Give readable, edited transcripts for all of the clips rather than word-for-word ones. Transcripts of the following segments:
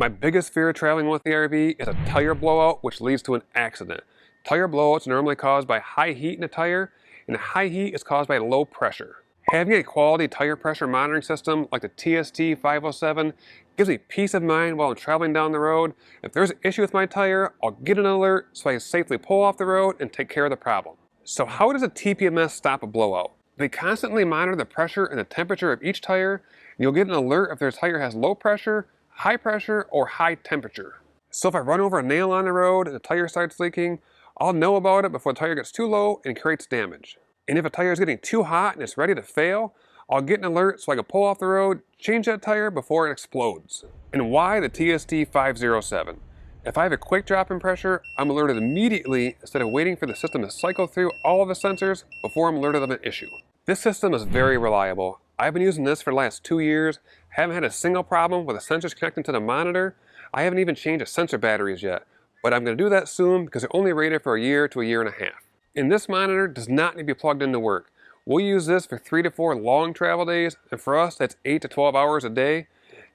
My biggest fear traveling with the RV is a tire blowout, which leads to an accident. Tire blowouts are normally caused by high heat in a tire, and the high heat is caused by low pressure. Having a quality tire pressure monitoring system like the TST 507 gives me peace of mind while I'm traveling down the road. If there's an issue with my tire, I'll get an alert so I can safely pull off the road and take care of the problem. So how does a TPMS stop a blowout? They constantly monitor the pressure and the temperature of each tire, and you'll get an alert if their tire has low pressure, high pressure, or high temperature. So if I run over a nail on the road and the tire starts leaking, I'll know about it before the tire gets too low and creates damage. And if a tire is getting too hot and it's ready to fail, I'll get an alert so I can pull off the road, change that tire before it explodes. And why the TST 507? If I have a quick drop in pressure, I'm alerted immediately instead of waiting for the system to cycle through all of the sensors before I'm alerted of an issue. This system is very reliable. I've been using this for the last 2 years, haven't had a single problem with the sensors connecting to the monitor. I haven't even changed the sensor batteries yet, but I'm going to do that soon because they're only rated for a year to a year and a half. And this monitor does not need to be plugged into work. We'll use this for 3 to 4 long travel days, and for us that's 8 to 12 hours a day.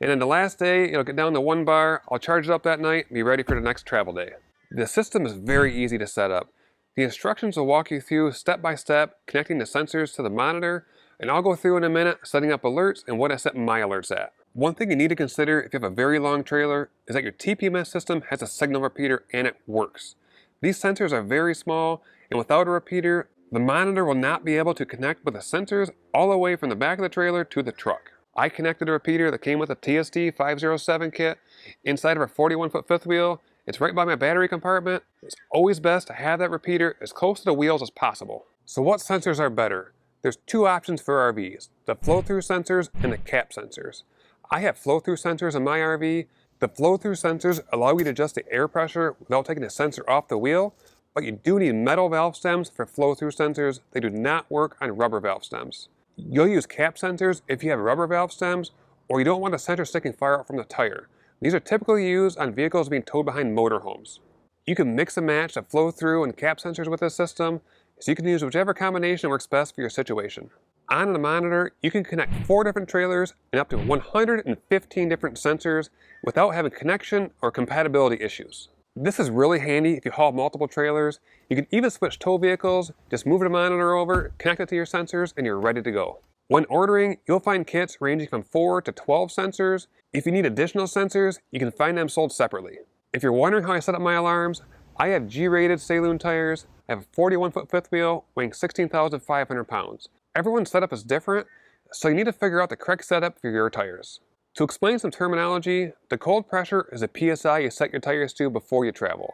And then the last day it'll get down to 1 bar, I'll charge it up that night and be ready for the next travel day. The system is very easy to set up. The instructions will walk you through step by step connecting the sensors to the monitor, and I'll go through in a minute setting up alerts and what I set my alerts at. One thing you need to consider if you have a very long trailer is that your TPMS system has a signal repeater and it works. These sensors are very small, and without a repeater, the monitor will not be able to connect with the sensors all the way from the back of the trailer to the truck. I connected a repeater that came with a TST 507 kit inside of a 41-foot fifth wheel. It's right by my battery compartment. It's always best to have that repeater as close to the wheels as possible. So what sensors are better? There's 2 options for RVs, the flow-through sensors and the cap sensors. I have flow-through sensors in my RV. The flow-through sensors allow you to adjust the air pressure without taking the sensor off the wheel, but you do need metal valve stems for flow-through sensors. They do not work on rubber valve stems. You'll use cap sensors if you have rubber valve stems, or you don't want the sensor sticking far out from the tire. These are typically used on vehicles being towed behind motorhomes. You can mix and match the flow-through and cap sensors with this system, so you can use whichever combination works best for your situation. On the monitor, you can connect 4 different trailers and up to 115 different sensors without having connection or compatibility issues. This is really handy if you haul multiple trailers. You can even switch tow vehicles, just move the monitor over, connect it to your sensors, and you're ready to go. When ordering, you'll find kits ranging from 4 to 12 sensors. If you need additional sensors, you can find them sold separately. If you're wondering how I set up my alarms, I have G-rated Saloon tires. I have a 41-foot fifth wheel weighing 16,500 pounds. Everyone's setup is different, so you need to figure out the correct setup for your tires. To explain some terminology, the cold pressure is a PSI you set your tires to before you travel.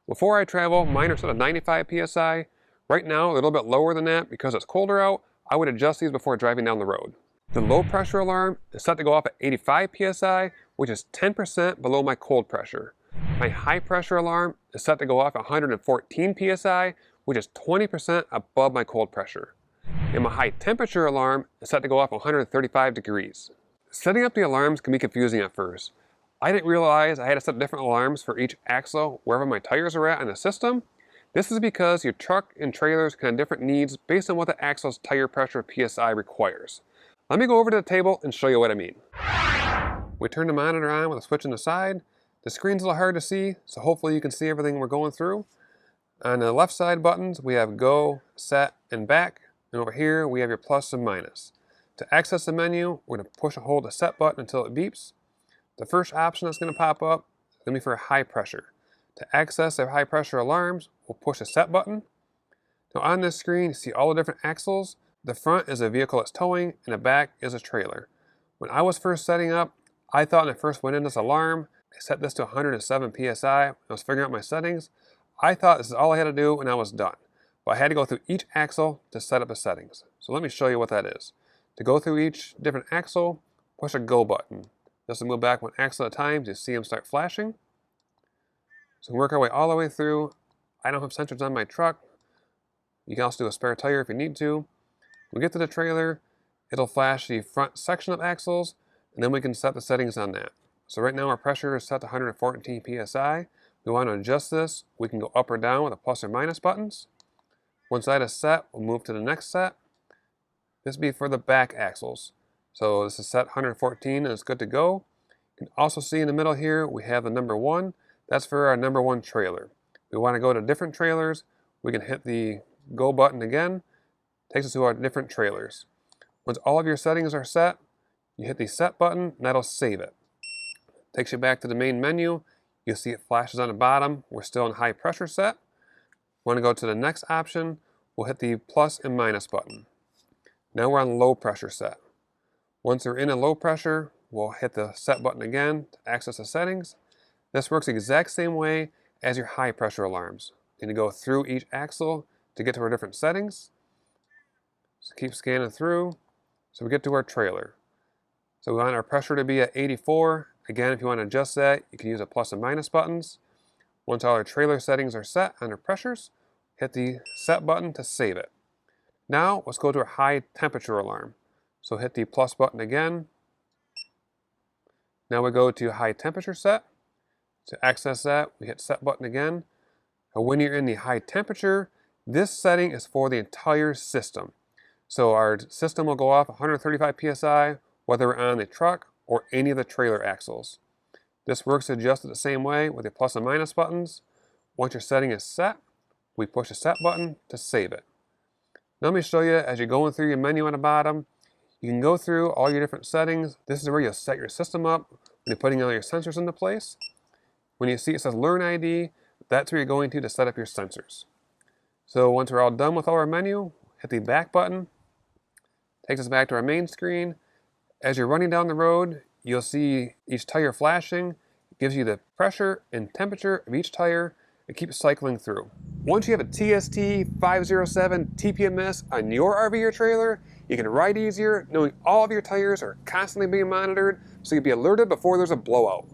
Before I travel, mine are set at 95 PSI. Right now, a little bit lower than that because it's colder out. I would adjust these before driving down the road. The low pressure alarm is set to go off at 85 PSI, which is 10% below my cold pressure. My high pressure alarm is set to go off at 114 PSI, which is 20% above my cold pressure. And my high temperature alarm is set to go off at 135 degrees. Setting up the alarms can be confusing at first. I didn't realize I had to set different alarms for each axle wherever my tires are at in the system. This is because your truck and trailers can have different needs based on what the axle's tire pressure PSI requires. Let me go over to the table and show you what I mean. We turn the monitor on with a switch on the side. The screen's a little hard to see, so hopefully you can see everything we're going through. On the left side buttons, we have go, set, and back. And over here, we have your plus and minus. To access the menu, we're going to push and hold the set button until it beeps. The first option that's going to pop up is going to be for high pressure. To access their high pressure alarms, we'll push the set button. Now on this screen, you see all the different axles. The front is a vehicle it's towing, and the back is a trailer. When I was first setting up, I thought when I first went in this alarm, I set this to 107 PSI. When I was figuring out my settings, I thought this is all I had to do and I was done. But I had to go through each axle to set up the settings. So let me show you what that is. To go through each different axle, push a go button. Just to move back one axle at a time, you see them start flashing. So we work our way all the way through. I don't have sensors on my truck. You can also do a spare tire if you need to. When we get to the trailer, it'll flash the front section of axles, and then we can set the settings on that. So right now our pressure is set to 114 PSI. We want to adjust this. We can go up or down with the plus or minus buttons. Once that is set, we'll move to the next set. This will be for the back axles. So this is set 114 and it's good to go. You can also see in the middle here, we have the number 1. That's for our number 1 trailer. If we want to go to different trailers, we can hit the go button again. Takes us to our different trailers. Once all of your settings are set, you hit the set button and that'll save it. Takes you back to the main menu. You'll see it flashes on the bottom. We're still in high pressure set. Want to go to the next option, we'll hit the plus and minus button. Now we're on low pressure set. Once we're in a low pressure, we'll hit the set button again to access the settings. This works the exact same way as your high pressure alarms. You need to go through each axle to get to our different settings. So keep scanning through. So we get to our trailer. So we want our pressure to be at 84. Again, if you want to adjust that, you can use the plus and minus buttons. Once all our trailer settings are set on our pressures, hit the set button to save it. Now let's go to our high temperature alarm. So hit the plus button again. Now we go to high temperature set. To access that, we hit set button again. And when you're in the high temperature, this setting is for the entire system. So our system will go off 135 psi, whether we're on the truck or any of the trailer axles. This works adjusted the same way with the plus and minus buttons. Once your setting is set, we push the set button to save it. Now let me show you, as you're going through your menu on the bottom, you can go through all your different settings. This is where you'll set your system up when you're putting all your sensors into place. When you see it says Learn ID, that's where you're going to set up your sensors. So once we're all done with our menu, hit the back button. Takes us back to our main screen. As you're running down the road, you'll see each tire flashing. It gives you the pressure and temperature of each tire. It keeps cycling through. Once you have a TST 507 TPMS on your RV or trailer, you can ride easier knowing all of your tires are constantly being monitored so you'll be alerted before there's a blowout.